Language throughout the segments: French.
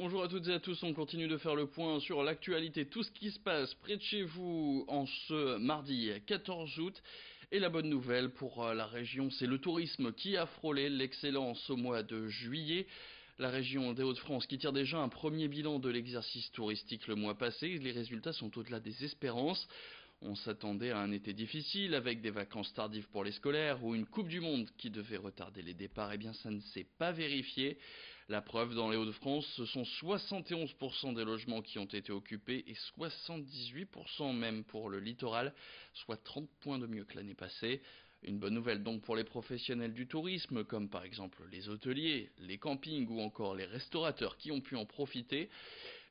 Bonjour à toutes et à tous, on continue de faire le point sur l'actualité, tout ce qui se passe près de chez vous en ce mardi 14 août. Et la bonne nouvelle pour la région, c'est le tourisme qui a frôlé l'excellence au mois de juillet. La région des Hauts-de-France qui tire déjà un premier bilan de l'exercice touristique le mois passé, les résultats sont au-delà des espérances. On s'attendait à un été difficile avec des vacances tardives pour les scolaires ou une Coupe du Monde qui devait retarder les départs. Eh bien, ça ne s'est pas vérifié. La preuve, dans les Hauts-de-France, ce sont 71% des logements qui ont été occupés et 78% même pour le littoral, soit 30 points de mieux que l'année passée. Une bonne nouvelle donc pour les professionnels du tourisme, comme par exemple les hôteliers, les campings ou encore les restaurateurs qui ont pu en profiter.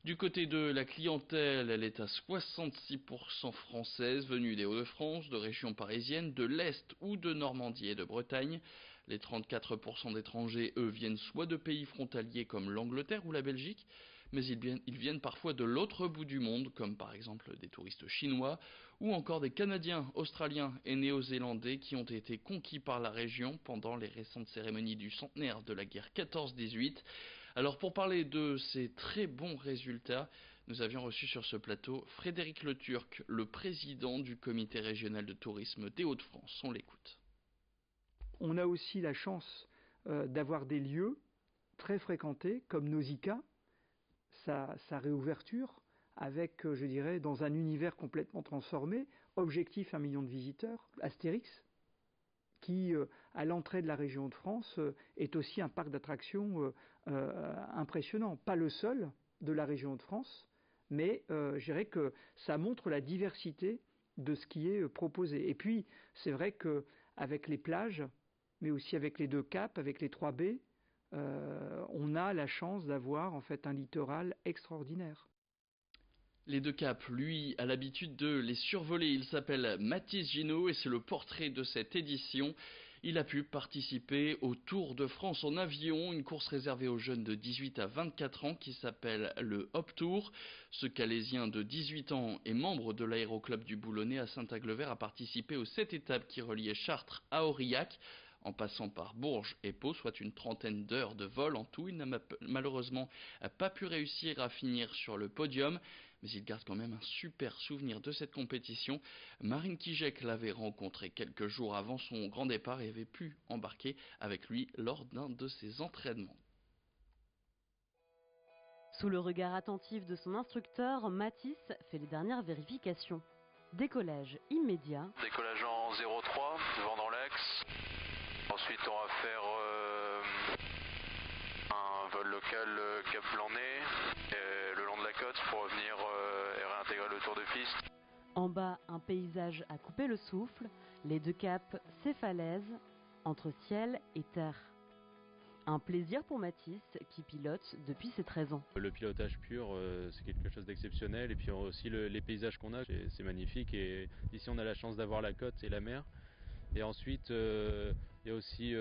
Du côté de la clientèle, elle est à 66% française, venue des Hauts-de-France, de régions parisiennes, de l'Est ou de Normandie et de Bretagne. Les 34% d'étrangers, eux, viennent soit de pays frontaliers comme l'Angleterre ou la Belgique, mais ils viennent parfois de l'autre bout du monde, comme par exemple des touristes chinois, ou encore des Canadiens, Australiens et Néo-Zélandais qui ont été conquis par la région pendant les récentes cérémonies du centenaire de la guerre 14-18. Alors pour parler de ces très bons résultats, nous avions reçu sur ce plateau Frédéric Le Turc, le président du comité régional de tourisme des Hauts-de-France. On l'écoute. On a aussi la chance d'avoir des lieux très fréquentés comme Nausicaa, sa réouverture avec, je dirais, dans un univers complètement transformé, objectif 1 million de visiteurs, Astérix, qui, à l'entrée de la région de France, est aussi un parc d'attractions impressionnant. Pas le seul de la région de France, mais je dirais que ça montre la diversité de ce qui est proposé. Et puis, c'est vrai qu'avec les plages, mais aussi avec les 2 caps, avec les 3 baies, on a la chance d'avoir en fait un littoral extraordinaire. Les 2 caps, lui, a l'habitude de les survoler. Il s'appelle Mathis Ginaud et c'est le portrait de cette édition. Il a pu participer au Tour de France en avion, une course réservée aux jeunes de 18 à 24 ans qui s'appelle le Hop Tour. Ce Calaisien de 18 ans et membre de l'aéroclub du Boulonnais à Saint-Aglever a participé aux 7 étapes qui reliaient Chartres à Aurillac, en passant par Bourges et Pau, soit une trentaine d'heures de vol en tout. Il n'a malheureusement pas pu réussir à finir sur le podium, mais il garde quand même un super souvenir de cette compétition. Marine Kijek l'avait rencontré quelques jours avant son grand départ et avait pu embarquer avec lui lors d'un de ses entraînements. Sous le regard attentif de son instructeur, Mathis fait les dernières vérifications. Décollage immédiat. Décollage en 0,3, vent dans l'axe. Ensuite, on va faire un vol local Cap Blanc-Nez, le long de la côte pour revenir et réintégrer le tour de piste. En bas, un paysage à couper le souffle. Les 2 caps, ces falaises, entre ciel et terre. Un plaisir pour Mathis qui pilote depuis ses 13 ans. Le pilotage pur, c'est quelque chose d'exceptionnel. Et puis aussi les paysages qu'on a, c'est magnifique. Et ici, on a la chance d'avoir la côte et la mer. Et ensuite, il y a aussi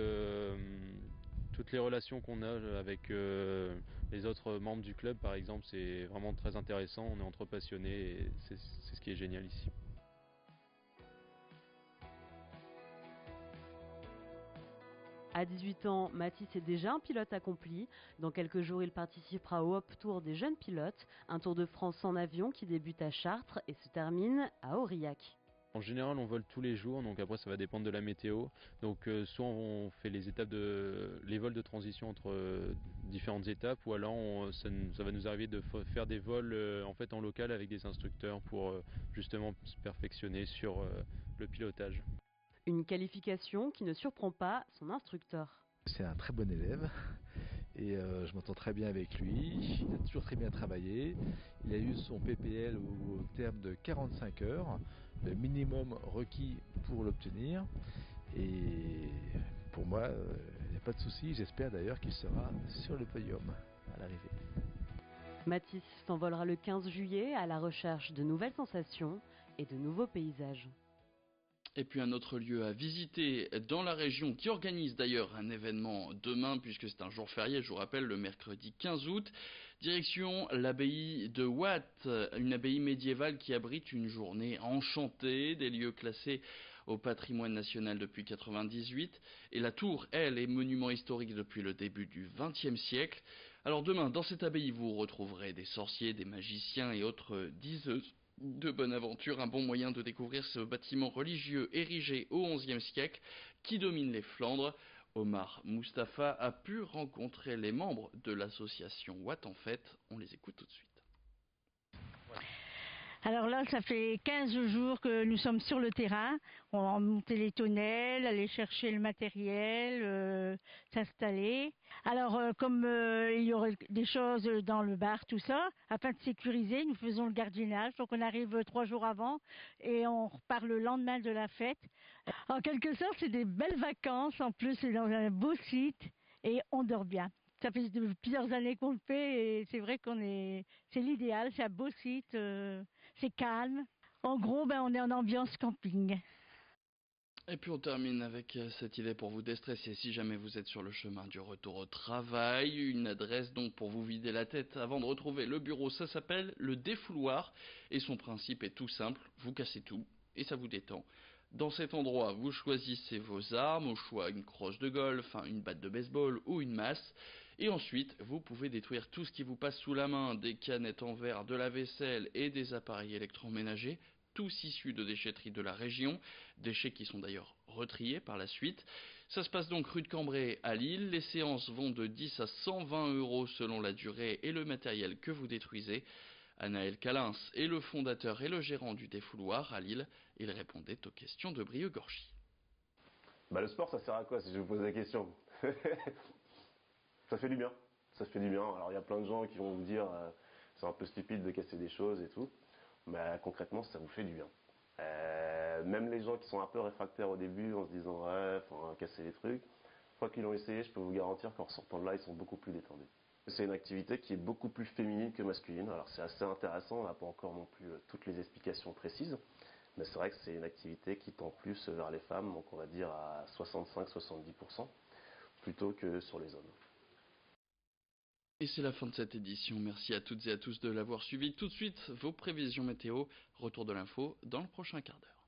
toutes les relations qu'on a avec les autres membres du club, par exemple. C'est vraiment très intéressant. On est entre passionnés et c'est ce qui est génial ici. À 18 ans, Mathis est déjà un pilote accompli. Dans quelques jours, il participera au Hop Tour des jeunes pilotes, un Tour de France en avion qui débute à Chartres et se termine à Aurillac. En général, on vole tous les jours, donc après ça va dépendre de la météo. Donc soit on fait les vols de transition entre différentes étapes, ou alors ça va nous arriver de faire des vols en local avec des instructeurs pour justement se perfectionner sur le pilotage. Une qualification qui ne surprend pas son instructeur. C'est un très bon élève et je m'entends très bien avec lui. Il a toujours très bien travaillé. Il a eu son PPL au terme de 45 heures, le minimum requis pour l'obtenir. Et pour moi, il n'y a pas de souci. J'espère d'ailleurs qu'il sera sur le podium à l'arrivée. Mathis s'envolera le 15 juillet à la recherche de nouvelles sensations et de nouveaux paysages. Et puis un autre lieu à visiter dans la région qui organise d'ailleurs un événement demain puisque c'est un jour férié, je vous rappelle, le mercredi 15 août. Direction l'abbaye de Watt, une abbaye médiévale qui abrite une journée enchantée, des lieux classés au patrimoine national depuis 1998. Et la tour, elle, est monument historique depuis le début du XXe siècle. Alors demain, dans cette abbaye, vous retrouverez des sorciers, des magiciens et autres diseuses de bonne aventure. Un bon moyen de découvrir ce bâtiment religieux érigé au XIe siècle qui domine les Flandres. Omar Mustapha a pu rencontrer les membres de l'association Watt en Fête. On les écoute tout de suite. Alors là, ça fait 15 jours que nous sommes sur le terrain. On va monter les tonnelles, aller chercher le matériel, s'installer. Alors, comme il y aurait des choses dans le bar, tout ça, afin de sécuriser, nous faisons le gardiennage. Donc, on arrive 3 jours avant et on repart le lendemain de la fête. En quelque sorte, c'est des belles vacances. En plus, c'est dans un beau site et on dort bien. Ça fait plusieurs années qu'on le fait et c'est vrai c'est l'idéal, c'est un beau site, c'est calme. En gros, on est en ambiance camping. Et puis on termine avec cette idée pour vous déstresser si jamais vous êtes sur le chemin du retour au travail. Une adresse donc pour vous vider la tête avant de retrouver le bureau, ça s'appelle le défouloir et son principe est tout simple, vous cassez tout et ça vous détend. Dans cet endroit, vous choisissez vos armes, au choix une crosse de golf, une batte de baseball ou une masse. Et ensuite, vous pouvez détruire tout ce qui vous passe sous la main, des canettes en verre, de la vaisselle et des appareils électroménagers, tous issus de déchetteries de la région, déchets qui sont d'ailleurs retriés par la suite. Ça se passe donc rue de Cambrai à Lille. Les séances vont de 10 à 120 € selon la durée et le matériel que vous détruisez. Anaël Calins est le fondateur et le gérant du défouloir à Lille. Il répondait aux questions de Brieux-Gorgy. Le sport, ça sert à quoi si je vous pose la question? Ça fait du bien. Ça fait du bien. Alors il y a plein de gens qui vont vous dire c'est un peu stupide de casser des choses et tout. Mais concrètement, ça vous fait du bien. Même les gens qui sont un peu réfractaires au début en se disant ouais, faut casser les trucs, une fois qu'ils l'ont essayé, je peux vous garantir qu'en sortant de là, ils sont beaucoup plus détendus. C'est une activité qui est beaucoup plus féminine que masculine. Alors c'est assez intéressant, on n'a pas encore non plus toutes les explications précises. Mais c'est vrai que c'est une activité qui tend plus vers les femmes, donc on va dire à 65-70%, plutôt que sur les hommes. Et c'est la fin de cette édition. Merci à toutes et à tous de l'avoir suivi. Tout de suite, vos prévisions météo. Retour de l'info dans le prochain quart d'heure.